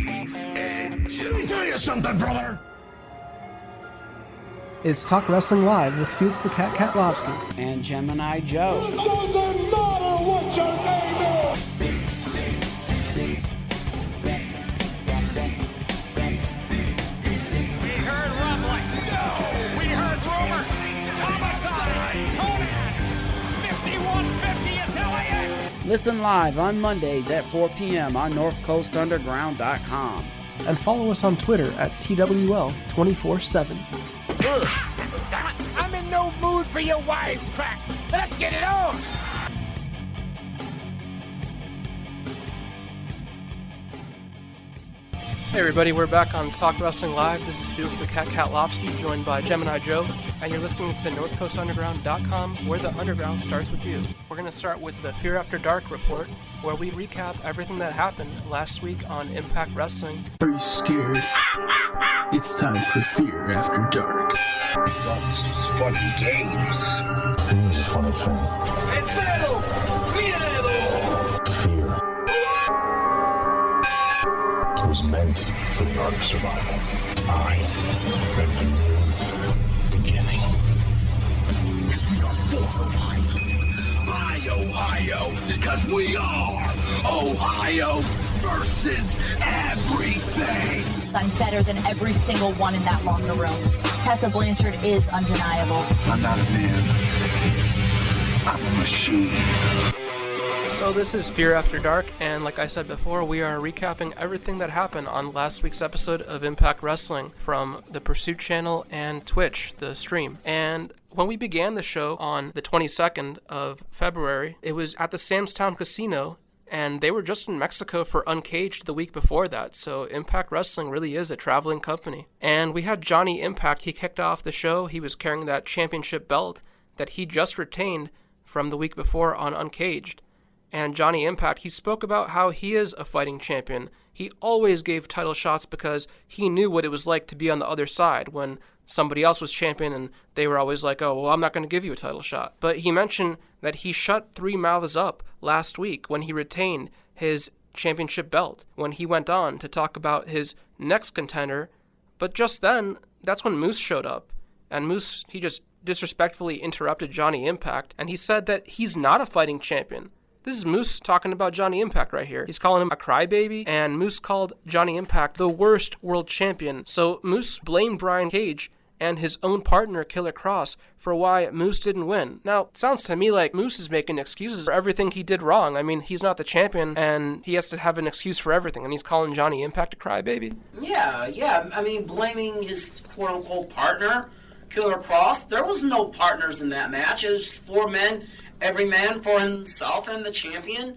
Ladies and gentlemen. Let me tell you something, brother. It's Talk Wrestling Live with Felix the Cat Katlovski and Gemini Joe. It doesn't matter what your name is. We heard rumbling. No. We heard rumors. Homicide. Conan. 5150 at LAX. Listen live on Mondays at 4 p.m. on NorthCoastUnderground.com. And follow us on Twitter at TWL 24/7. I'm in no mood for your wisecrack. Let's get it on. Hey everybody, we're back on Talk Wrestling Live. This is Felix the Cat Katlovski, joined by Gemini Joe, and you're listening to NorthCoastUnderground.com, where the underground starts with you. We're going to start with the Fear After Dark report, where we recap everything that happened last week on Impact Wrestling. Are you scared? It's time for Fear After Dark. This is fun and games. You just want to think. ¡Encelo! ¡Miedo! Fear was meant for the art of survival. I am the new beginning. We are for Ohio, because we are Ohio versus everything. I'm better than every single one in that locker room. Tessa Blanchard is undeniable. I'm not a man. I'm a machine. So this is Fear After Dark, and like I said before, we are recapping everything that happened on last week's episode of Impact Wrestling from the Pursuit channel and Twitch, the stream. And when we began the show on the 22nd of February, it was at the Sam's Town Casino, and they were just in Mexico for Uncaged the week before that, so Impact Wrestling really is a traveling company. And we had Johnny Impact. He kicked off the show. He was carrying that championship belt that he just retained from the week before on Uncaged. And Johnny Impact, he spoke about how he is a fighting champion. He always gave title shots because he knew what it was like to be on the other side when somebody else was champion and they were always like, oh, well, I'm not going to give you a title shot. But he mentioned that he shut 3 mouths up last week when he retained his championship belt, when he went on to talk about his next contender. But just then, that's when Moose showed up. And Moose, he just disrespectfully interrupted Johnny Impact, and he said that he's not a fighting champion. This is Moose talking about Johnny Impact right here. He's calling him a crybaby, and Moose called Johnny Impact the worst world champion. So Moose blamed Brian Cage and his own partner, Killer Kross, for why Moose didn't win. Now, it sounds to me like Moose is making excuses for everything he did wrong. I mean, he's not the champion, and he has to have an excuse for everything, and he's calling Johnny Impact a crybaby? Yeah. I mean, blaming his quote-unquote partner, Killer Kross. There was no partners in that match. It was 4 men, every man for himself, and the champion,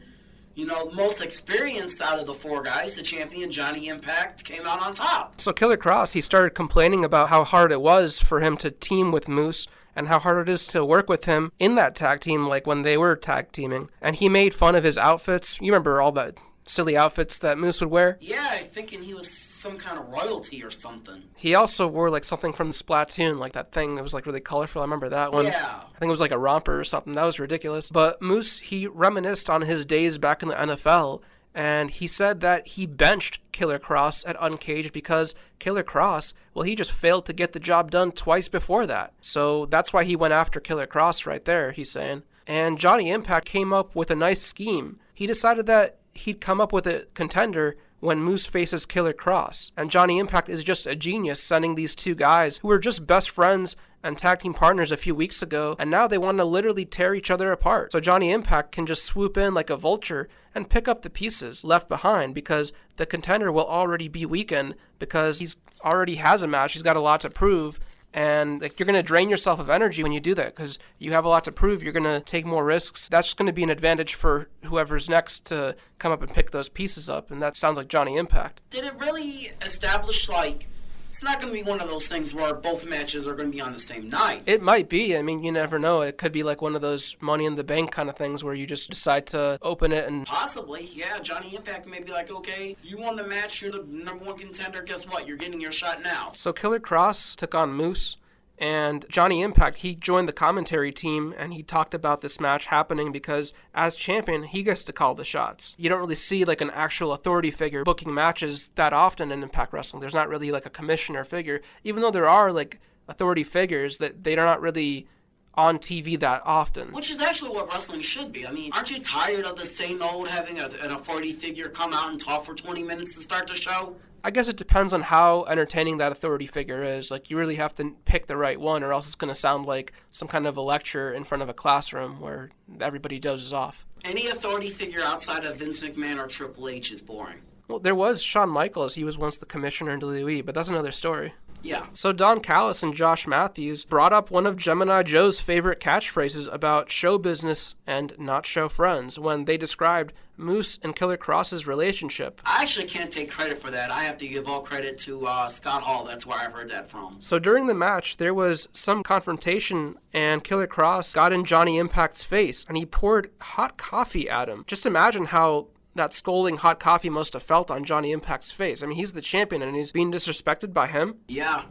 you know, most experienced out of the 4 guys, the champion, Johnny Impact, came out on top. So Killer Kross, he started complaining about how hard it was for him to team with Moose and how hard it is to work with him in that tag team, like when they were tag teaming. And he made fun of his outfits. You remember all that silly outfits that Moose would wear? Yeah, thinking he was some kind of royalty or something. He also wore like something from Splatoon, like that thing that was like really colorful. I remember that one. Yeah. I think it was like a romper or something. That was ridiculous. But Moose, he reminisced on his days back in the NFL, and he said that he benched Killer Kross at Uncaged because Killer Kross, well, he just failed to get the job done twice before that. So that's why he went after Killer Kross right there, he's saying. And Johnny Impact came up with a nice scheme. He decided that he'd come up with a contender when Moose faces Killer Kross. And Johnny Impact is just a genius, sending these 2 guys who were just best friends and tag team partners a few weeks ago, and now they want to literally tear each other apart. So Johnny Impact can just swoop in like a vulture and pick up the pieces left behind because the contender will already be weakened because he's already has a match. He's got a lot to prove. And like, you're going to drain yourself of energy when you do that because you have a lot to prove. You're going to take more risks. That's just going to be an advantage for whoever's next to come up and pick those pieces up. And that sounds like Johnny Impact. Did it really establish, like, it's not going to be one of those things where both matches are going to be on the same night? It might be. I mean, you never know. It could be like one of those Money in the Bank kind of things where you just decide to open it and... Possibly, yeah. Johnny Impact may be like, okay, you won the match, you're the number 1 contender, guess what? You're getting your shot now. So Killer Kross took on Moose, And Johnny Impact, he joined the commentary team, and he talked about this match happening because as champion, he gets to call the shots. You don't really see like an actual authority figure booking matches that often in Impact Wrestling. There's not really like a commissioner figure, even though there are like authority figures that they're not really on TV that often. Which is actually what wrestling should be. I mean, aren't you tired of the same old having an authority figure come out and talk for 20 minutes to start the show? I guess it depends on how entertaining that authority figure is. Like, you really have to pick the right one, or else it's going to sound like some kind of a lecture in front of a classroom where everybody dozes off. Any authority figure outside of Vince McMahon or Triple H is boring. Well, there was Shawn Michaels. He was once the commissioner in WWE, but that's another story. Yeah. So Don Callis and Josh Matthews brought up one of Gemini Joe's favorite catchphrases about show business and not show friends when they described Moose and Killer Kross's relationship. I actually can't take credit for that. I have to give all credit to Scott Hall. That's where I've heard that from. So during the match, there was some confrontation, and Killer Kross got in Johnny Impact's face, and he poured hot coffee at him. Just imagine how that scolding hot coffee must have felt on Johnny Impact's face. I mean, he's the champion, and he's being disrespected by him. Yeah.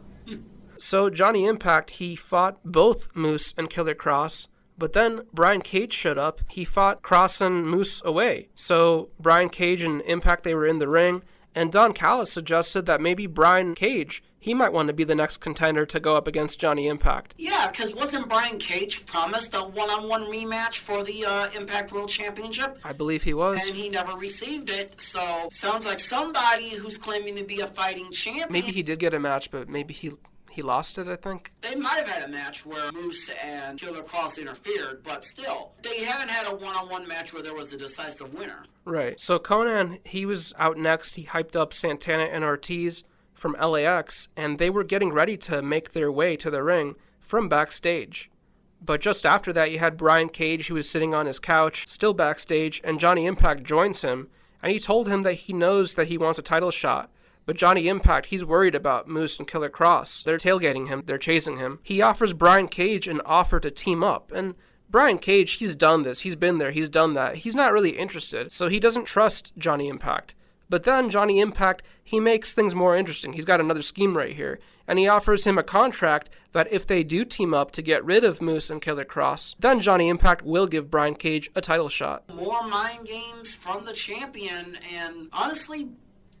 So Johnny Impact, he fought both Moose and Killer Kross, but then Brian Cage showed up. He fought Kross and Moose away. So Brian Cage and Impact, they were in the ring, and Don Callis suggested that maybe Brian Cage, he might want to be the next contender to go up against Johnny Impact. Yeah, because wasn't Brian Cage promised a one-on-one rematch for the Impact World Championship? I believe he was. And he never received it, so sounds like somebody who's claiming to be a fighting champion. Maybe he did get a match, but maybe he lost it, I think. They might have had a match where Moose and Killer Kross interfered, but still, they haven't had a one-on-one match where there was a decisive winner. Right. So Conan, he was out next. He hyped up Santana and Ortiz from LAX, and they were getting ready to make their way to the ring from backstage. But just after that, you had Brian Cage, who was sitting on his couch, still backstage, and Johnny Impact joins him, and he told him that he knows that he wants a title shot. But Johnny Impact, he's worried about Moose and Killer Kross. They're tailgating him. They're chasing him. He offers Brian Cage an offer to team up. And Brian Cage, he's done this. He's been there. He's done that. He's not really interested. So he doesn't trust Johnny Impact. But then Johnny Impact, he makes things more interesting. He's got another scheme right here. And he offers him a contract that if they do team up to get rid of Moose and Killer Kross, then Johnny Impact will give Brian Cage a title shot. More mind games from the champion, and honestly,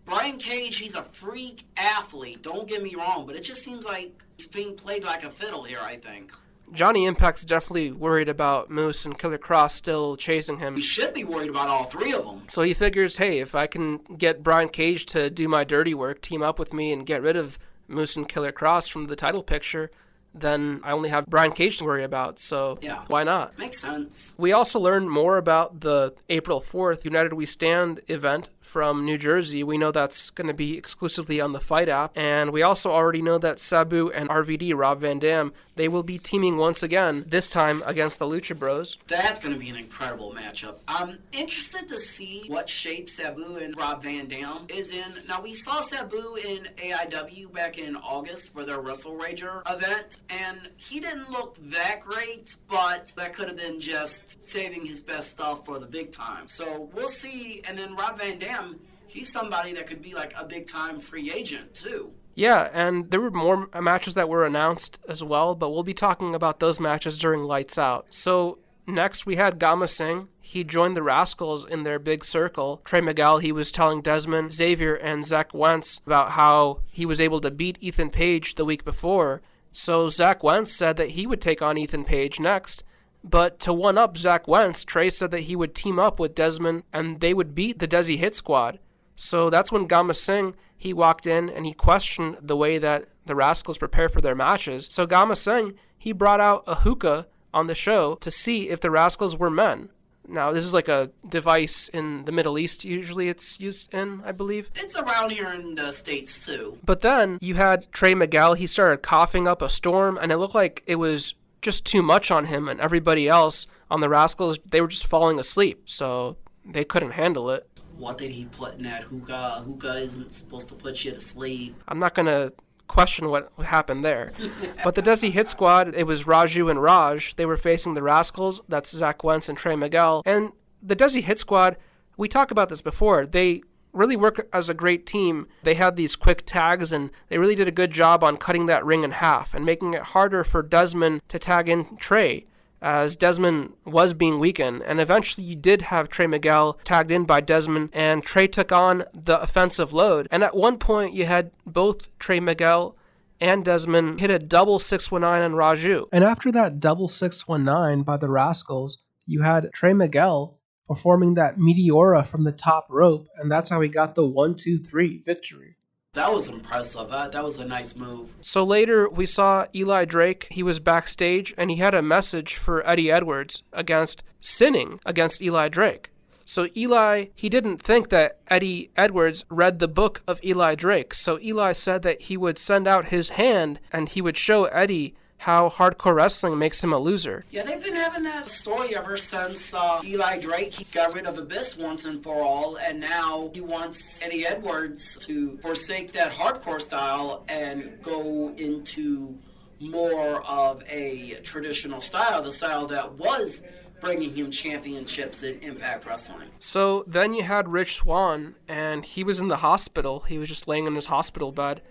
Brian Cage, he's a freak athlete, don't get me wrong, but it just seems like he's being played like a fiddle here, I think. Johnny Impact's definitely worried about Moose and Killer Kross still chasing him. He should be worried about all three of them. So he figures, hey, if I can get Brian Cage to do my dirty work, team up with me, and get rid of Moose and Killer Kross from the title picture, then I only have Brian Cage to worry about, so yeah, why not? Makes sense. We also learned more about the April 4th United We Stand event from New Jersey. We know that's going to be exclusively on the Fight app, and we also already know that Sabu and RVD, Rob Van Dam, they will be teaming once again, this time against the Lucha Bros. That's going to be an incredible matchup. I'm interested to see what shape Sabu and Rob Van Dam is in. Now, we saw Sabu in AEW back in August for their Wrestle Rager event, and he didn't look that great, but that could have been just saving his best stuff for the big time. So we'll see. And then Rob Van Dam, he's somebody that could be like a big-time free agent, too. Yeah, and there were more matches that were announced as well, but we'll be talking about those matches during Lights Out. So next we had Gama Singh. He joined the Rascals in their big circle. Trey Miguel, he was telling Desmond, Xavier, and Zach Wentz about how he was able to beat Ethan Page the week before. So Zach Wentz said that he would take on Ethan Page next. But to one-up Zach Wentz, Trey said that he would team up with Desmond and they would beat the Desi Hit Squad. So that's when Gama Singh, he walked in and he questioned the way that the Rascals prepare for their matches. So Gama Singh, he brought out a hookah on the show to see if the Rascals were men. Now, this is like a device in the Middle East, usually it's used in, I believe. It's around here in the States, too. But then you had Trey Miguel, he started coughing up a storm, and it looked like it was just too much on him, and everybody else on the Rascals, they were just falling asleep, so they couldn't handle it. What did he put in that hookah? Hookah isn't supposed to put you to sleep. I'm not going to question what happened there. But the Desi Hit Squad, it was Raju and Raj. They were facing the Rascals. That's Zach Wentz and Trey Miguel. And the Desi Hit Squad, we talked about this before. They really work as a great team. They had these quick tags, and they really did a good job on cutting that ring in half and making it harder for Desmond to tag in Trey, as Desmond was being weakened. And eventually you did have Trey Miguel tagged in by Desmond, and Trey took on the offensive load. And at one point you had both Trey Miguel and Desmond hit a double 619 on Raju. And after that double 619 by the Rascals, you had Trey Miguel performing that Meteora from the top rope, and that's how he got the 1-2-3 victory. That was impressive. That was a nice move. So later we saw Eli Drake. He was backstage and he had a message for Eddie Edwards against sinning against Eli Drake. So Eli, he didn't think that Eddie Edwards read the book of Eli Drake. So Eli said that he would send out his hand and he would show Eddie how hardcore wrestling makes him a loser. Yeah, they've been having that story ever since Eli Drake he got rid of Abyss once and for all, and now he wants Eddie Edwards to forsake that hardcore style and go into more of a traditional style, the style that was bringing him championships in Impact Wrestling. So then you had Rich Swann, and he was in the hospital. He was just laying in his hospital bed,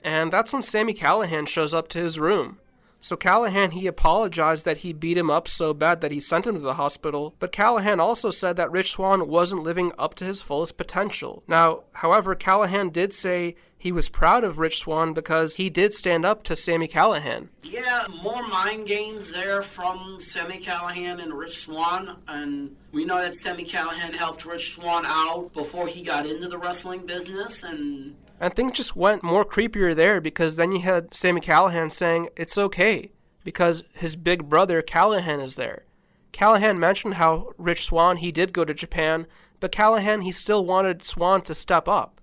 and that's when Sami Callihan shows up to his room. So Callihan, he apologized that he beat him up so bad that he sent him to the hospital, but Callihan also said that Rich Swann wasn't living up to his fullest potential. Now, however, Callihan did say he was proud of Rich Swann because he did stand up to Sami Callihan. Yeah, more mind games there from Sami Callihan and Rich Swann, and we know that Sami Callihan helped Rich Swann out before he got into the wrestling business, and things just went more creepier there because then you had Sami Callihan saying it's okay because his big brother Callihan is there. Callihan mentioned how Rich Swann, he did go to Japan, but Callihan, he still wanted Swann to step up.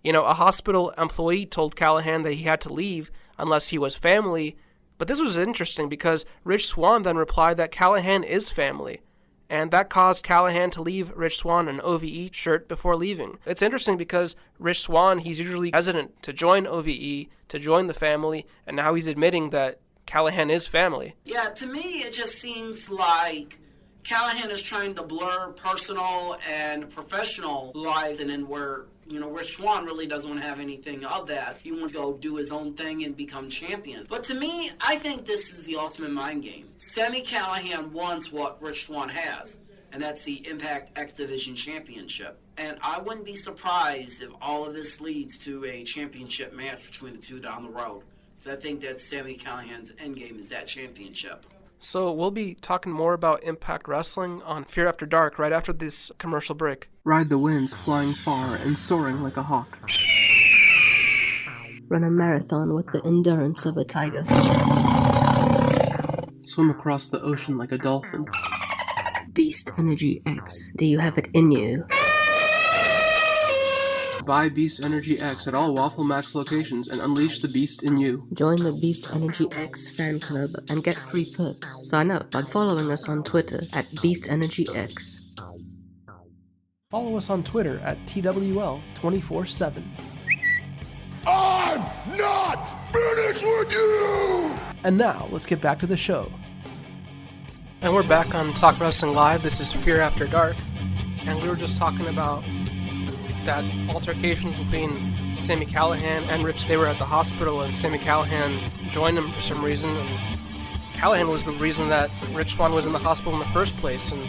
You know, a hospital employee told Callihan that he had to leave unless he was family, but this was interesting because Rich Swann then replied that Callihan is family. And that caused Callihan to leave Rich Swann an OVE shirt before leaving. It's interesting because Rich Swann, he's usually hesitant to join OVE, to join the family, and now he's admitting that Callihan is family. Yeah, to me, it just seems like Callihan is trying to blur personal and professional lives, and then where, you know, Rich Swann really doesn't want to have anything of that. He wants to go do his own thing and become champion. But to me, I think this is the ultimate mind game. Sami Callihan wants what Rich Swann has, and that's the Impact X Division Championship. And I wouldn't be surprised if all of this leads to a championship match between the two down the road. So I think that Sami Callihan's endgame is that championship. So we'll be talking more about Impact Wrestling on Fear After Dark right after this commercial break. Ride the winds flying far and soaring like a hawk. Run a marathon with the endurance of a tiger. Swim across the ocean like a dolphin. Beast Energy X. Do you have it in you? Buy Beast Energy X at all Waffle Max locations and unleash the beast in you. Join the Beast Energy X fan club and get free perks. Sign up by following us on Twitter at Beast Energy X. Follow us on Twitter at TWL 24/7. I'm not finished with you! And now, let's get back to the show. And we're back on Talk Wrestling Live. This is Fear After Dark. And we were just talking about that altercation between Sami Callihan and Rich. They were at the hospital and Sami Callihan joined him for some reason, and Callihan was the reason that Rich Swann was in the hospital in the first place. And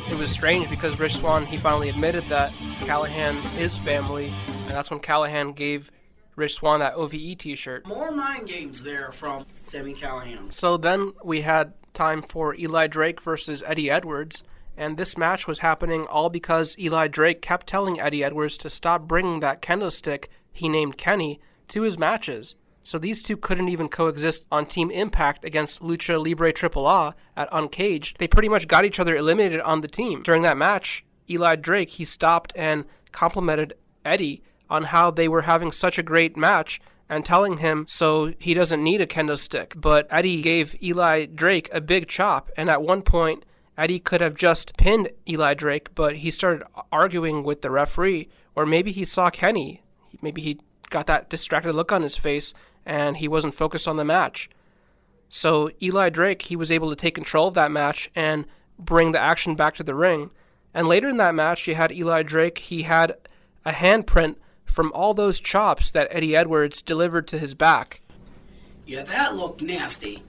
it was strange because Rich Swann, he finally admitted that Callihan is family, and that's when Callihan gave Rich Swann that OVE t-shirt. More mind games there from Sami Callihan. So then we had time for Eli Drake versus Eddie Edwards. And this match was happening all because Eli Drake kept telling Eddie Edwards to stop bringing that kendo stick he named Kenny to his matches. So these two couldn't even coexist on Team Impact against Lucha Libre AAA at Uncaged. They pretty much got each other eliminated on the team. During that match, Eli Drake, he stopped and complimented Eddie on how they were having such a great match and telling him so he doesn't need a kendo stick. But Eddie gave Eli Drake a big chop, and at one point, Eddie could have just pinned Eli Drake, but he started arguing with the referee, or maybe he saw Kenny. Maybe he got that distracted look on his face, and he wasn't focused on the match. So Eli Drake, he was able to take control of that match and bring the action back to the ring. And later in that match, you had Eli Drake, he had a handprint from all those chops that Eddie Edwards delivered to his back. Yeah, that looked nasty.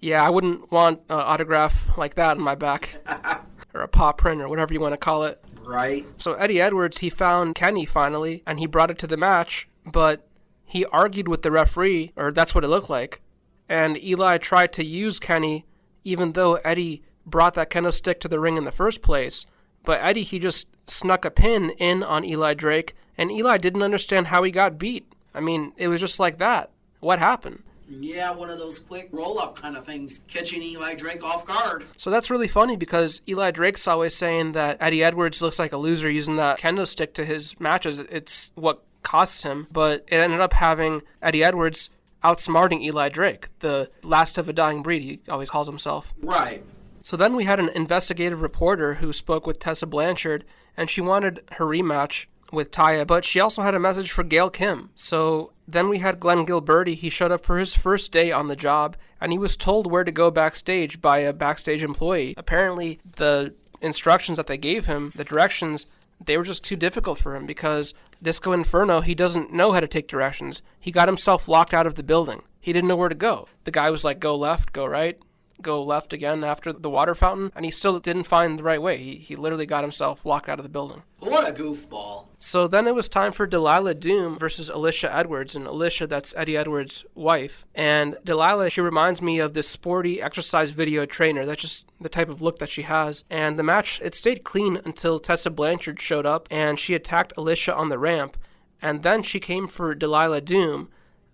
Yeah, I wouldn't want an autograph like that on my back. Or a paw print, or whatever you want to call it. Right. So Eddie Edwards, he found Kenny finally, and he brought it to the match, but he argued with the referee, or that's what it looked like. And Eli tried to use Kenny, even though Eddie brought that kendo stick to the ring in the first place. But Eddie, he just snuck a pin in on Eli Drake, and Eli didn't understand how he got beat. I mean, it was just like that. What happened? Yeah, one of those quick roll-up kind of things, catching Eli Drake off guard. So that's really funny because Eli Drake's always saying that Eddie Edwards looks like a loser using that kendo stick to his matches. It's what costs him, but it ended up having Eddie Edwards outsmarting Eli Drake, the last of a dying breed, he always calls himself. Right. So then we had an investigative reporter who spoke with Tessa Blanchard, and she wanted her rematch with Taya, but she also had a message for Gail Kim. So then we had Glenn Gilberti. He showed up for his first day on the job, and he was told where to go backstage by a backstage employee. Apparently, the instructions that they gave him, the directions, they were just too difficult for him because Disco Inferno, he doesn't know how to take directions. He got himself locked out of the building. He didn't know where to go. The guy was like, go left, go right, go left again after the water fountain, and he still didn't find the right way. He literally got himself locked out of the building. What a goofball. So then it was time for Delilah Doom versus Alicia Edwards, and Alicia, that's Eddie Edwards' wife. And Delilah, she reminds me of this sporty exercise video trainer. That's just the type of look that she has. And the match, it stayed clean until Tessa Blanchard showed up, and she attacked Alicia on the ramp. And then she came for Delilah Doom.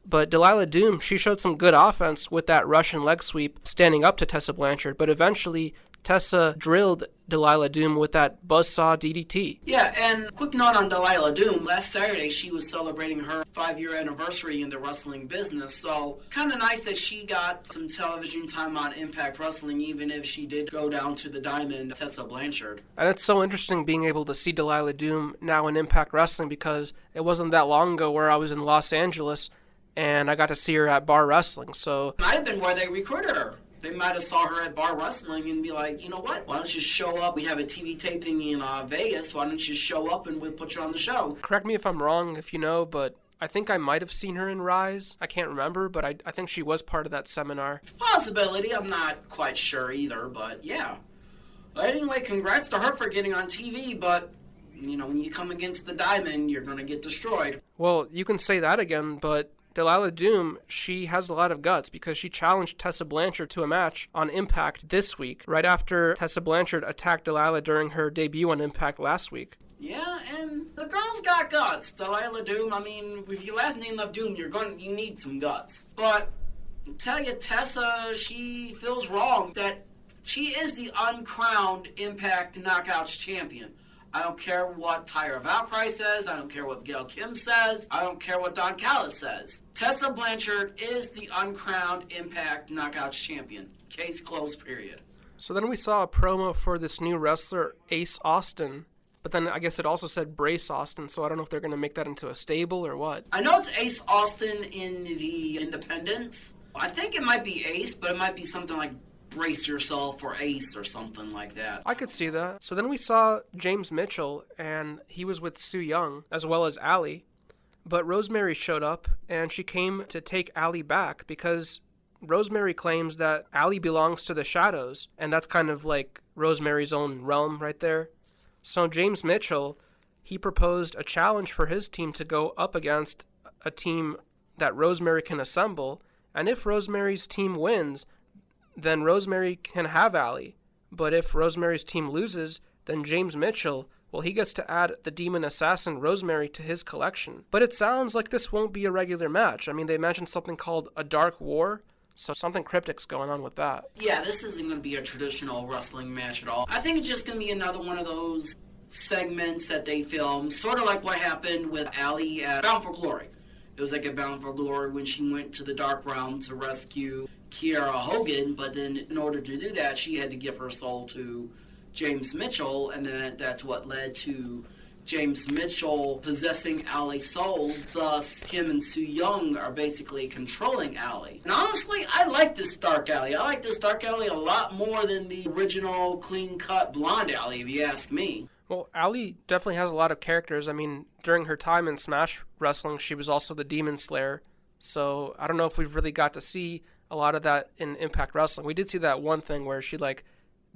But Delilah Doom, she showed some good offense with that Russian leg sweep standing up to Tessa Blanchard. But eventually, Tessa drilled Delilah Doom with that buzzsaw DDT. Yeah, and quick note on Delilah Doom. Last Saturday, she was celebrating her 5-year anniversary in the wrestling business. So kind of nice that she got some television time on Impact Wrestling, even if she did go down to the Diamond, Tessa Blanchard. And it's so interesting being able to see Delilah Doom now in Impact Wrestling because it wasn't that long ago where I was in Los Angeles and I got to see her at Bar Wrestling. So might have been where they recruited her. They might have saw her at Bar Wrestling and be like, you know what? Why don't you show up? We have a TV taping in Vegas. Why don't you show up and we'll put you on the show? Correct me if I'm wrong, if you know, but I think I might have seen her in Rise. I can't remember, but I think she was part of that seminar. It's a possibility. I'm not quite sure either, but yeah. But anyway, congrats to her for getting on TV, but you know, when you come against the Diamond, you're going to get destroyed. Well, you can say that again, but Delilah Doom, she has a lot of guts because she challenged Tessa Blanchard to a match on Impact this week, right after Tessa Blanchard attacked Delilah during her debut on Impact last week. Yeah, and the girl's got guts. Delilah Doom, I mean, if your last name of Doom, you need some guts. But I'll tell you, Tessa, she feels wrong that she is the uncrowned Impact Knockouts champion. I don't care what Tyra Valkyrie says. I don't care what Gail Kim says. I don't care what Don Callis says. Tessa Blanchard is the uncrowned Impact Knockouts champion. Case closed, period. So then we saw a promo for this new wrestler, Ace Austin. But then I guess it also said Brace Austin, so I don't know if they're going to make that into a stable or what. I know it's Ace Austin in the Independents. I think it might be Ace, but it might be something like Brace Yourself or Ace or something like that. I could see that. So then we saw James Mitchell, and he was with Sue Young, as well as Allie. But Rosemary showed up, and she came to take Allie back because Rosemary claims that Allie belongs to the Shadows, and that's kind of like Rosemary's own realm right there. So James Mitchell, he proposed a challenge for his team to go up against a team that Rosemary can assemble, and if Rosemary's team wins, then Rosemary can have Allie. But if Rosemary's team loses, then James Mitchell, well, he gets to add the demon assassin Rosemary to his collection. But it sounds like this won't be a regular match. I mean, they mentioned something called a Dark War, so something cryptic's going on with that. Yeah, this isn't going to be a traditional wrestling match at all. I think it's just going to be another one of those segments that they film, sort of like what happened with Allie at Bound for Glory. It was like a Bound for Glory when she went to the Dark Realm to rescue Kiera Hogan, but then in order to do that, she had to give her soul to James Mitchell, and then that's what led to James Mitchell possessing Allie's soul. Thus, him and Sue Young are basically controlling Allie. And honestly, I like this Dark Allie. I like this Dark Allie a lot more than the original clean-cut blonde Allie, if you ask me. Well, Allie definitely has a lot of characters. I mean, during her time in Smash Wrestling, she was also the Demon Slayer. So I don't know if we've really got to see a lot of that in Impact Wrestling. We did see that one thing where she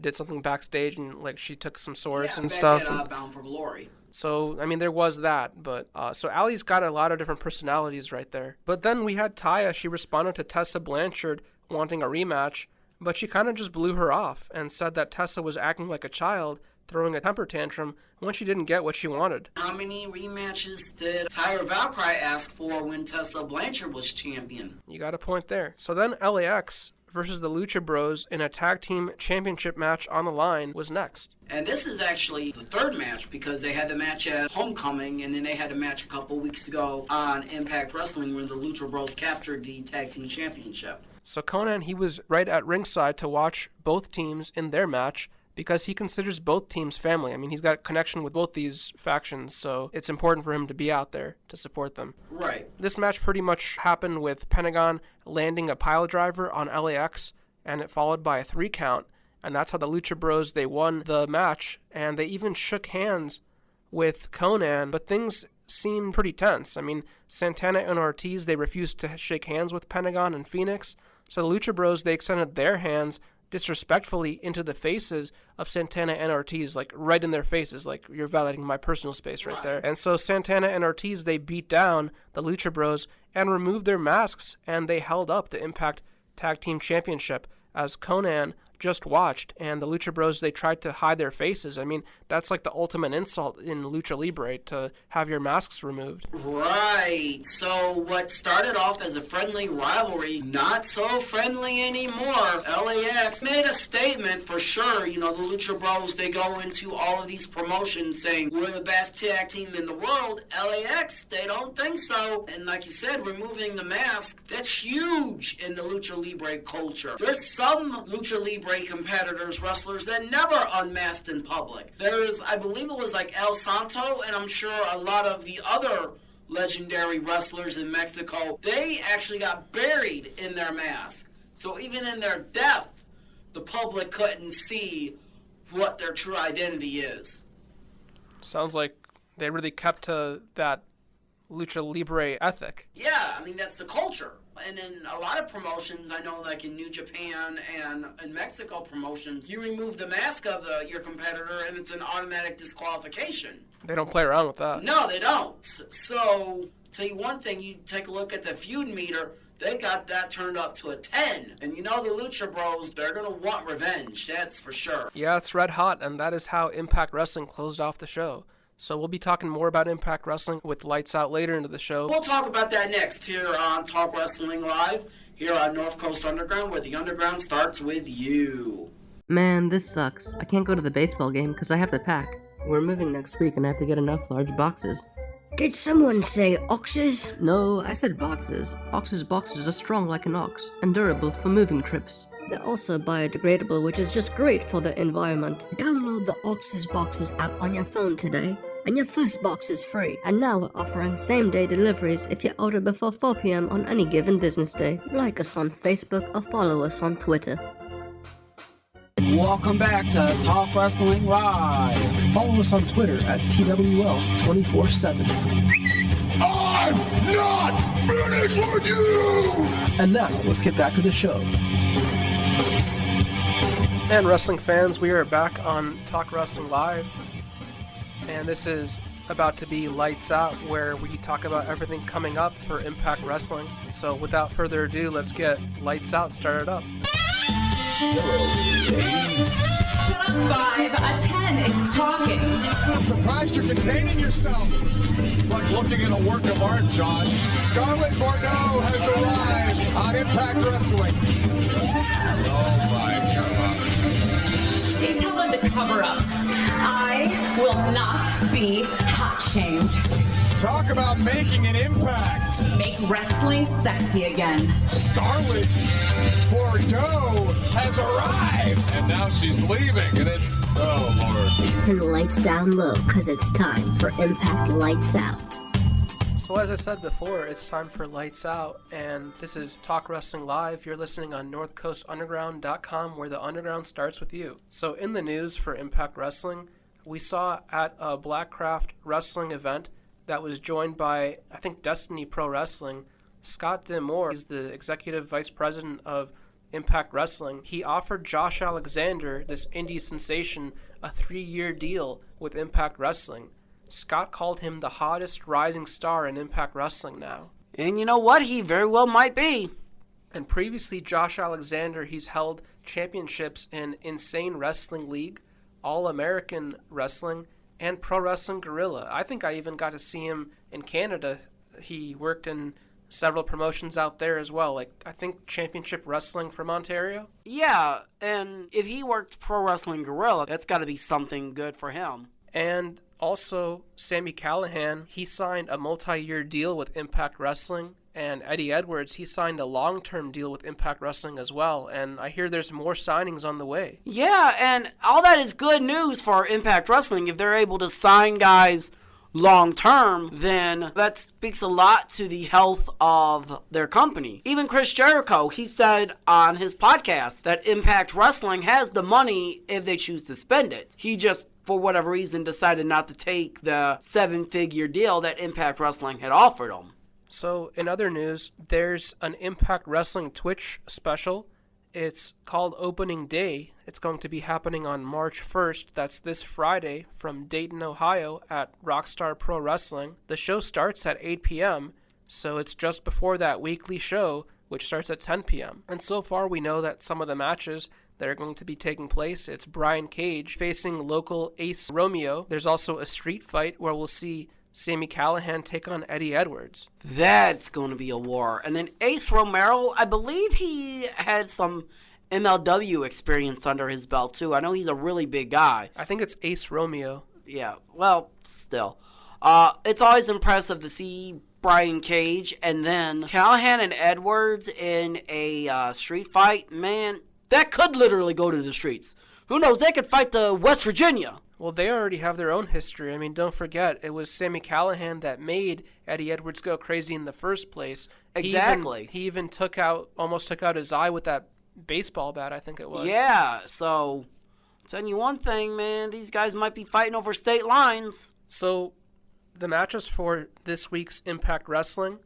did something backstage and she took some swords and stuff. At Bound for Glory. So, I mean, there was that, but so Allie's got a lot of different personalities right there. But then we had Taya. She responded to Tessa Blanchard wanting a rematch, but she kind of just blew her off and said that Tessa was acting like a child, throwing a temper tantrum when she didn't get what she wanted. How many rematches did Tyra Valkyrie ask for when Tessa Blanchard was champion? You got a point there. So then LAX versus the Lucha Bros in a tag team championship match on the line was next. And this is actually the third match because they had the match at Homecoming and then they had a match a couple weeks ago on Impact Wrestling when the Lucha Bros captured the tag team championship. So Conan, he was right at ringside to watch both teams in their match because he considers both teams family. I mean, he's got a connection with both these factions, so it's important for him to be out there to support them. Right. This match pretty much happened with Pentagon landing a pile driver on LAX, and it followed by a 3 count, and that's how the Lucha Bros, they won the match, and they even shook hands with Conan, but things seemed pretty tense. I mean, Santana and Ortiz, they refused to shake hands with Pentagon and Phoenix, so the Lucha Bros, they extended their hands disrespectfully into the faces of Santana and Ortiz, right in their faces, you're violating my personal space right there. And so Santana and Ortiz, they beat down the Lucha Bros and removed their masks, and they held up the Impact Tag Team Championship as Conan just watched, and the Lucha Bros, they tried to hide their faces. I mean, that's the ultimate insult in Lucha Libre, to have your masks removed. Right. So what started off as a friendly rivalry, not so friendly anymore. LAX made a statement for sure. You know, the Lucha Bros, they go into all of these promotions saying, we're the best tag team in the world. LAX, they don't think so. And like you said, removing the mask, that's huge in the Lucha Libre culture. There's some Lucha Libre competitors, wrestlers that never unmasked in public. There's, I believe it was El Santo, and I'm sure a lot of the other legendary wrestlers in Mexico, they actually got buried in their mask. So even in their death, the public couldn't see what their true identity is. Sounds like they really kept to that Lucha Libre ethic. Yeah, I mean, that's the culture. And in a lot of promotions, I know in New Japan and in Mexico promotions, you remove the mask of your competitor and it's an automatic disqualification. They don't play around with that. No, they don't. So, tell you one thing, you take a look at the feud meter, they got that turned up to a 10. And you know the Lucha Bros, they're going to want revenge, that's for sure. Yeah, it's red hot, and that is how Impact Wrestling closed off the show. So we'll be talking more about Impact Wrestling with Lights Out later into the show. We'll talk about that next here on Talk Wrestling Live, here on North Coast Underground, where the Underground starts with you. Man, this sucks. I can't go to the baseball game because I have to pack. We're moving next week and I have to get enough large boxes. Did someone say oxes? No, I said boxes. Ox's boxes are strong like an ox and durable for moving trips. They're also biodegradable, which is just great for the environment. Download the Ox's Boxes app on your phone today, and your first box is free. And now we're offering same-day deliveries if you order before 4 p.m. on any given business day. Like us on Facebook or follow us on Twitter. Welcome back to Talk Wrestling Live. Follow us on Twitter at TWL 24/7. I'm not finished with you! And now, let's get back to the show. And wrestling fans, we are back on Talk Wrestling Live, and this is about to be Lights Out, where we talk about everything coming up for Impact Wrestling. So without further ado, let's get Lights Out started up. Shut up, 5. A 10 is talking. I'm surprised you're containing yourself. It's like looking at a work of art, John. Scarlett Bordeaux has arrived on Impact Wrestling. Oh my God. They tell them to cover up. I will not be hot-shamed. Talk about making an impact. Make wrestling sexy again. Scarlett Bordeaux has arrived. And now she's leaving, and it's, oh Lord. Turn the lights down low, because it's time for Impact Lights Out. So as I said before, it's time for Lights Out, and this is Talk Wrestling Live. You're listening on NorthCoastUnderground.com, where the Underground starts with you. So in the news for Impact Wrestling, We saw at a Blackcraft wrestling event that was joined by, I think, Destiny Pro Wrestling, Scott D'Amore. He's the executive vice president of Impact Wrestling. He offered Josh Alexander, this indie sensation, a 3-year deal with Impact Wrestling. Scott called him the hottest rising star in Impact Wrestling now. And you know what? He very well might be. And previously, Josh Alexander, he's held championships in Insane Wrestling League, All-American Wrestling, and Pro Wrestling Guerrilla. I think I even got to see him in Canada. He worked in several promotions out there as well, like I think Championship Wrestling from Ontario. Yeah, and if he worked Pro Wrestling Guerrilla, that's got to be something good for him. And also, Sami Callihan, he signed a multi-year deal with Impact Wrestling, and Eddie Edwards, he signed a long-term deal with Impact Wrestling as well, and I hear there's more signings on the way. Yeah, and all that is good news for Impact Wrestling. If they're able to sign guys long-term, then that speaks a lot to the health of their company. Even Chris Jericho, he said on his podcast that Impact Wrestling has the money if they choose to spend it. He just, for whatever reason, decided not to take the 7-figure deal that Impact Wrestling had offered him. So, in other news, there's an Impact Wrestling Twitch special. It's called Opening Day. It's going to be happening on March 1st. That's this Friday from Dayton, Ohio at Rockstar Pro Wrestling. The show starts at 8 p.m., so it's just before that weekly show, which starts at 10 p.m. And so far, we know that some of the matches that are going to be taking place, it's Brian Cage facing local Ace Romeo. There's also a street fight where we'll see Sami Callihan take on Eddie Edwards. That's going to be a war. And then Ace Romero, I believe he had some MLW experience under his belt too. I know he's a really big guy. I think it's Ace Romeo. Yeah, well, still. It's always impressive to see Brian Cage and then Callihan and Edwards in a street fight. Man, that could literally go to the streets. Who knows? They could fight to West Virginia. Well, they already have their own history. I mean, don't forget, it was Sami Callihan that made Eddie Edwards go crazy in the first place. Exactly. He even almost took out his eye with that baseball bat, I think it was. Yeah, so, I'm telling you one thing, man, these guys might be fighting over state lines. So, the matches for this week's Impact Wrestling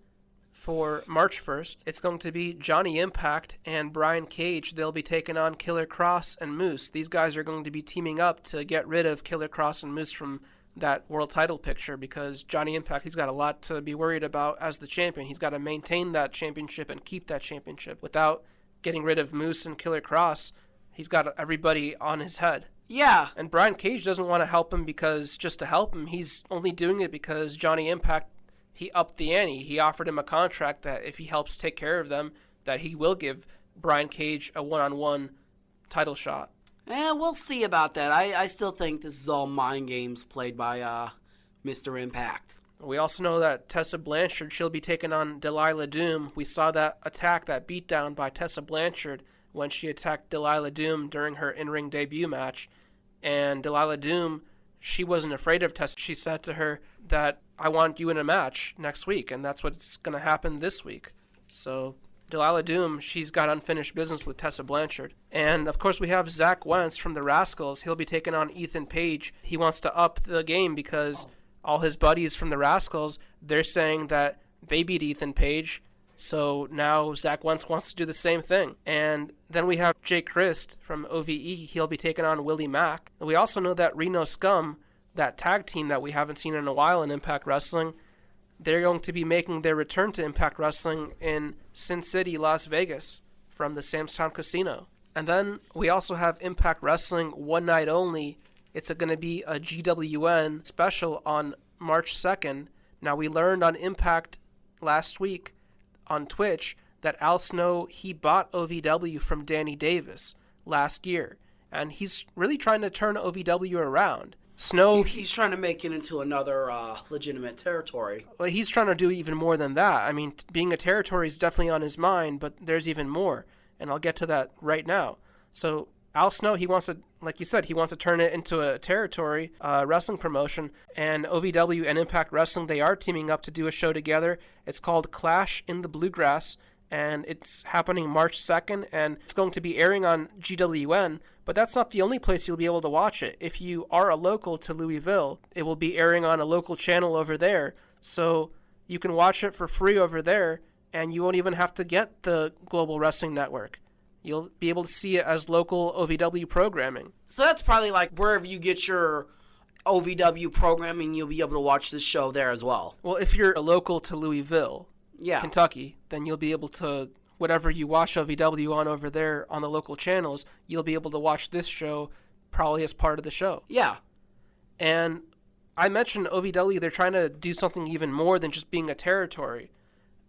for March 1st, it's going to be Johnny Impact and Brian Cage. They'll be taking on Killer Kross and Moose. These guys are going to be teaming up to get rid of Killer Kross and Moose from that world title picture because Johnny Impact, he's got a lot to be worried about as the champion. He's got to maintain that championship and keep that championship. Without getting rid of Moose and Killer Kross, he's got everybody on his head. Yeah. And Brian Cage doesn't want to help him just to help him. He's only doing it because Johnny Impact, he upped the ante. He offered him a contract that if he helps take care of them, that he will give Brian Cage a one-on-one title shot. Yeah, we'll see about that. I still think this is all mind games played by Mr. Impact. We also know that Tessa Blanchard, she'll be taking on Delilah Doom. We saw that beatdown by Tessa Blanchard when she attacked Delilah Doom during her in-ring debut match. And Delilah Doom, she wasn't afraid of Tessa. She said to her that, I want you in a match next week, and that's what's going to happen this week. So Delilah Doom, she's got unfinished business with Tessa Blanchard. And, of course, we have Zach Wentz from the Rascals. He'll be taking on Ethan Page. He wants to up the game because all his buddies from the Rascals, they're saying that they beat Ethan Page. So now Zach Wentz wants to do the same thing. And then we have Jay Christ from OVE. He'll be taking on Willie Mack. And we also know that Reno Scum, that tag team that we haven't seen in a while in Impact Wrestling, they're going to be making their return to Impact Wrestling in Sin City, Las Vegas, from the Sam's Town Casino. And then we also have Impact Wrestling One Night Only. It's going to be a GWN special on March 2nd. Now, we learned on Impact last week on Twitch that Al Snow, he bought OVW from Danny Davis last year. And he's really trying to turn OVW around. Snow, he's trying to make it into another legitimate territory. Well, he's trying to do even more than that. I mean, being a territory is definitely on his mind, but there's even more, and I'll get to that right now. So Al Snow, he wants to, like you said, he wants to turn it into a territory wrestling promotion, and OVW and Impact Wrestling, they are teaming up to do a show together. It's called Clash in the Bluegrass, and it's happening March 2nd, and it's going to be airing on GWN, but that's not the only place you'll be able to watch it. If you are a local to Louisville, it will be airing on a local channel over there, so you can watch it for free over there, and you won't even have to get the Global Wrestling Network. You'll be able to see it as local OVW programming. So that's probably like wherever you get your OVW programming, you'll be able to watch this show there as well. Well, if you're a local to Louisville, Kentucky, then you'll be able to, whatever you watch OVW on over there on the local channels, you'll be able to watch this show probably as part of the show. Yeah. And I mentioned OVW, they're trying to do something even more than just being a territory.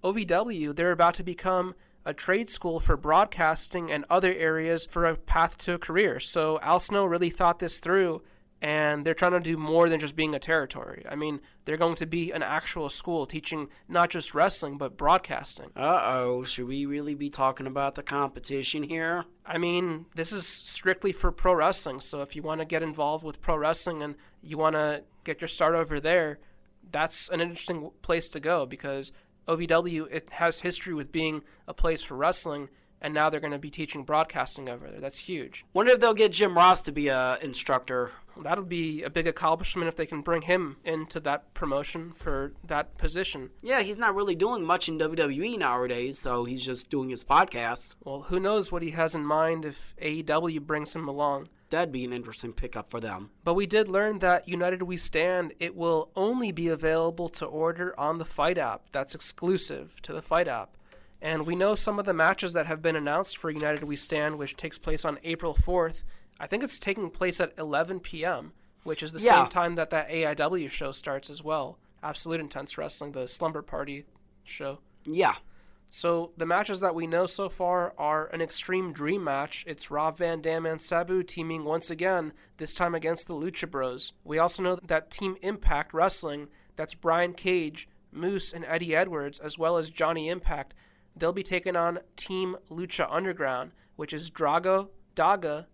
OVW, they're about to become a trade school for broadcasting and other areas for a path to a career. So Al Snow really thought this through, and they're trying to do more than just being a territory. I mean, they're going to be an actual school teaching not just wrestling, but broadcasting. Uh-oh, should we really be talking about the competition here? I mean, this is strictly for pro wrestling, so if you want to get involved with pro wrestling and you want to get your start over there, that's an interesting place to go, because OVW, it has history with being a place for wrestling, and now they're going to be teaching broadcasting over there. That's huge. Wonder if they'll get Jim Ross to be an instructor. That'll be a big accomplishment if they can bring him into that promotion for that position. Yeah, he's not really doing much in WWE nowadays, so he's just doing his podcast. Well, who knows what he has in mind if AEW brings him along. That'd be an interesting pickup for them. But we did learn that United We Stand, it will only be available to order on the Fight app. That's exclusive to the Fight app. And we know some of the matches that have been announced for United We Stand, which takes place on April 4th. I think it's taking place at 11 p.m., which is the same time that AEW show starts as well. Absolute Intense Wrestling, the Slumber Party show. Yeah. So the matches that we know so far are an Extreme Dream match. It's Rob Van Dam and Sabu teaming once again, this time against the Lucha Bros. We also know that Team Impact Wrestling, that's Brian Cage, Moose, and Eddie Edwards, as well as Johnny Impact, they'll be taking on Team Lucha Underground, which is Drago, Daga,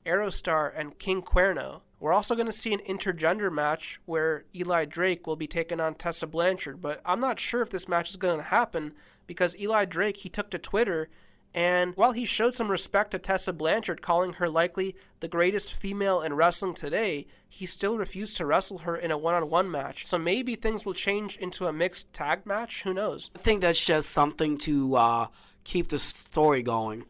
Aerostar, and King Cuerno. We're also going to see an intergender match where Eli Drake will be taking on Tessa Blanchard, but I'm not sure if this match is going to happen because Eli Drake, he took to Twitter, and while he showed some respect to Tessa Blanchard, calling her likely the greatest female in wrestling today, he still refused to wrestle her in a one-on-one match. So maybe things will change into a mixed tag match. Who knows? I think that's just something to keep the story going.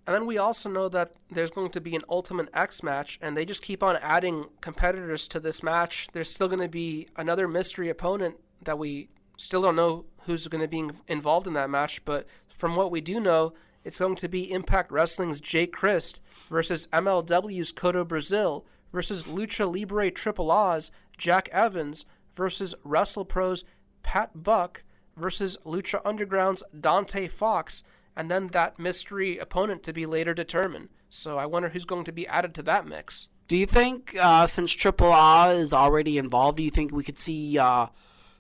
And then we also know that there's going to be an Ultimate X match, and they just keep on adding competitors to this match. There's still going to be another mystery opponent that we still don't know who's going to be involved in that match, but from what we do know, it's going to be Impact Wrestling's Jay Christ versus MLW's Cotto Brazil versus Lucha Libre Triple A's Jack Evans versus WrestlePro's Pat Buck versus Lucha Underground's Dante Fox, and then that mystery opponent to be later determined. So I wonder who's going to be added to that mix. Do you think, since Triple A is already involved, do you think we could see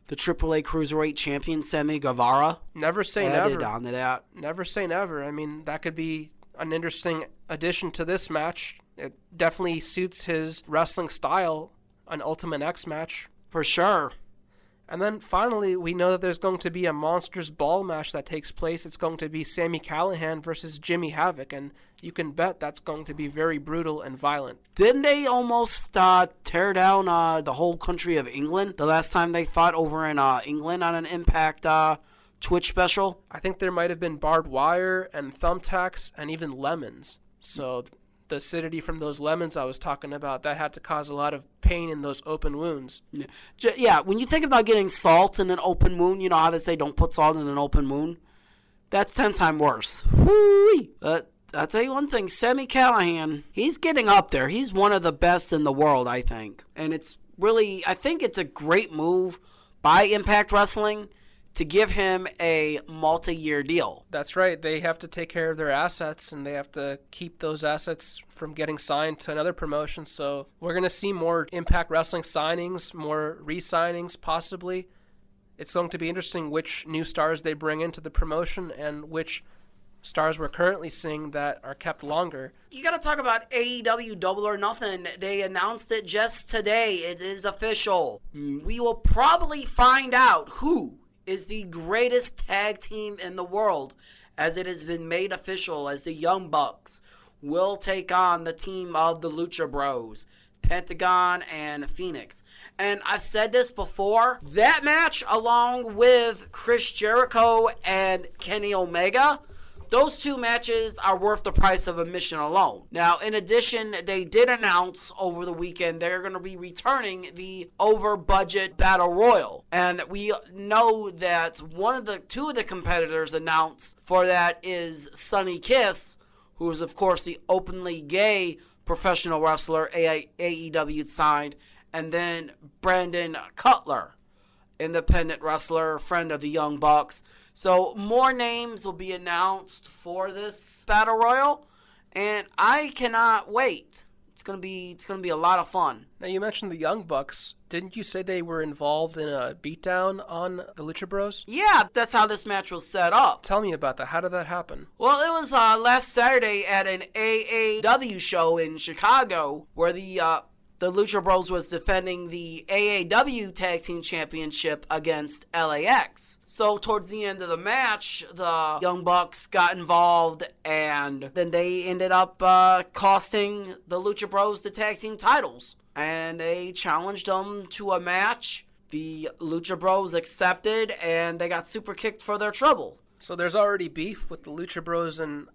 the AAA Cruiserweight Champion, Sammy Guevara, never say added never. onto that? Never say never. I mean, that could be an interesting addition to this match. It definitely suits his wrestling style, an Ultimate X match. For sure. And then finally, we know that there's going to be a Monsters Ball match that takes place. It's going to be Sami Callihan versus Jimmy Havoc, and you can bet that's going to be very brutal and violent. Didn't they almost tear down the whole country of England the last time they fought over in England on an Impact Twitch special? I think there might have been barbed wire and thumbtacks and even lemons. So the acidity from those lemons I was talking about, that had to cause a lot of pain in those open wounds. Yeah, when you think about getting salt in an open wound, you know how they say don't put salt in an open wound? That's 10 times worse. Whoo-wee. I'll tell you one thing, Sami Callihan, he's getting up there. He's one of the best in the world, I think. And it's really, I think it's a great move by Impact Wrestling to give him a multi-year deal. That's right. They have to take care of their assets, and they have to keep those assets from getting signed to another promotion. So we're going to see more Impact Wrestling signings, more re-signings possibly. It's going to be interesting which new stars they bring into the promotion and which stars we're currently seeing that are kept longer. You got to talk about AEW Double or Nothing. They announced it just today. It is official. We will probably find out who is the greatest tag team in the world as it has been made official as the Young Bucks will take on the team of the Lucha Bros, Pentagon and Phoenix. And I've said this before, that match along with Chris Jericho and Kenny Omega, those two matches are worth the price of admission alone. Now, in addition, they did announce over the weekend they're going to be returning the over-budget Battle Royal. And we know that two of the competitors announced for that is Sonny Kiss, who is, of course, the openly gay professional wrestler AEW signed, and then Brandon Cutler, independent wrestler, friend of the Young Bucks. So more names will be announced for this Battle Royal, and I cannot wait. It's gonna be a lot of fun. Now, you mentioned the Young Bucks. Didn't you say they were involved in a beatdown on the Lucha Bros? Yeah, that's how this match was set up. Tell me about that. How did that happen? Well, it was last Saturday at an AEW show in Chicago where the Lucha Bros was defending the AEW Tag Team Championship against LAX. So towards the end of the match, the Young Bucks got involved, and then they ended up costing the Lucha Bros the tag team titles. And they challenged them to a match. The Lucha Bros accepted, and they got super kicked for their trouble. So there's already beef with the Lucha Bros and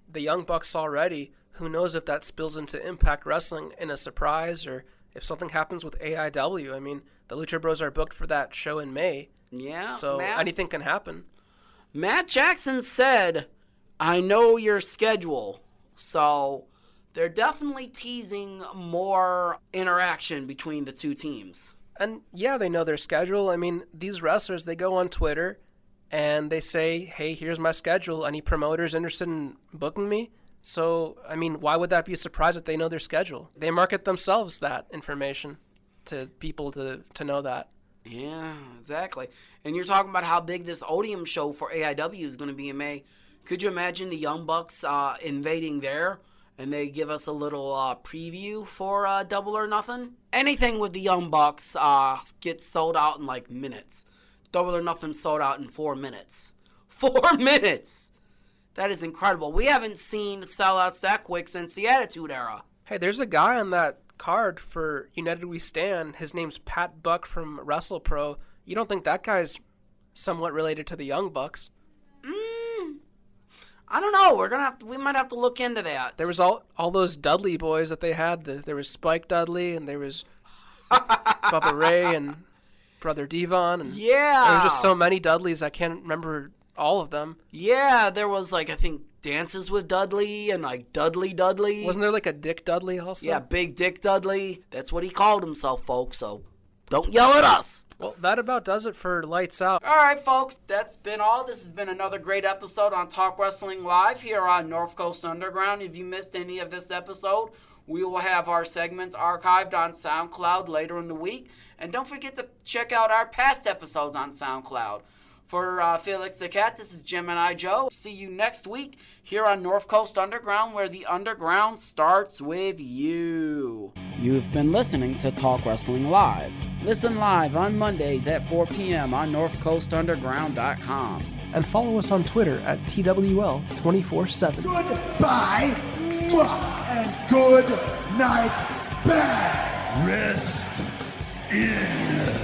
the Young Bucks already. Who knows if that spills into Impact Wrestling in a surprise, or if something happens with AEW. I mean, the Lucha Bros are booked for that show in May. Yeah. So anything can happen. Matt Jackson said, I know your schedule. So they're definitely teasing more interaction between the two teams. And yeah, they know their schedule. I mean, these wrestlers, they go on Twitter and they say, hey, here's my schedule. Any promoters interested in booking me? So, I mean, why would that be a surprise if they know their schedule? They market themselves that information to people to know that. Yeah, exactly. And you're talking about how big this Odeum show for AEW is going to be in May. Could you imagine the Young Bucks invading there, and they give us a little preview for Double or Nothing? Anything with the Young Bucks gets sold out in like minutes. Double or Nothing sold out in 4 minutes. 4 minutes! That is incredible. We haven't seen sellouts that quick since the Attitude Era. Hey, there's a guy on that card for United We Stand. His name's Pat Buck from WrestlePro. You don't think that guy's somewhat related to the Young Bucks? I don't know. We might have to look into that. There was all those Dudley boys that they had. There was Spike Dudley, and there was Bubba Ray and Brother Devon. And yeah. There were just so many Dudleys, I can't remember all of them. Yeah, there was I think Dances with Dudley and Dudley. Wasn't there a Dick Dudley also? Yeah, Big Dick Dudley. That's what he called himself, folks, so don't yell at us. Well, that about does it for Lights Out. All right, folks, that's been all. This has been another great episode on Talk Wrestling Live here on North Coast Underground. If you missed any of this episode, we will have our segments archived on SoundCloud later in the week. And don't forget to check out our past episodes on SoundCloud. For Felix the Cat, this is Gemini Joe. See you next week here on North Coast Underground, where the underground starts with you. You've been listening to Talk Wrestling Live. Listen live on Mondays at 4 p.m. on NorthCoastUnderground.com. And follow us on Twitter at TWL 24/7. Goodbye and good night, bad. Rest in